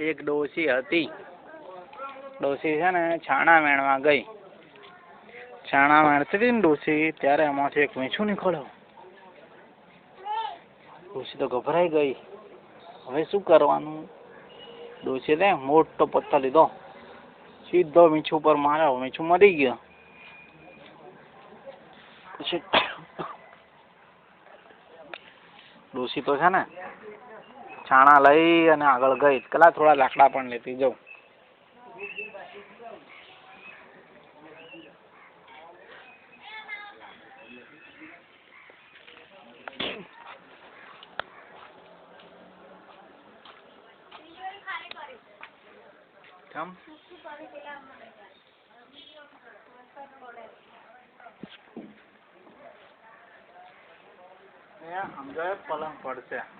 એક ડોસી હતી. ડોસી છે ને છાણા વેણવા ગઈ. છાણા વેણતી હતી ને ડોસી, ત્યારે એમાંથી એક વીંછું નીકળ્યો. ડોસી તો ગભરાઈ ગઈ. હવે શું કરવાનું? ડોસીએ મોટો પથ્થર લીધો, સીધો વીંછું પર માર્યો. વીંછું મરી ગયો. પછી ડોસી તો છે ને છાણા લઈ અને આગળ ગઈ. પેલા થોડા લાકડા પણ લેતી જાઉં. સમજાય પલંગ પડશે.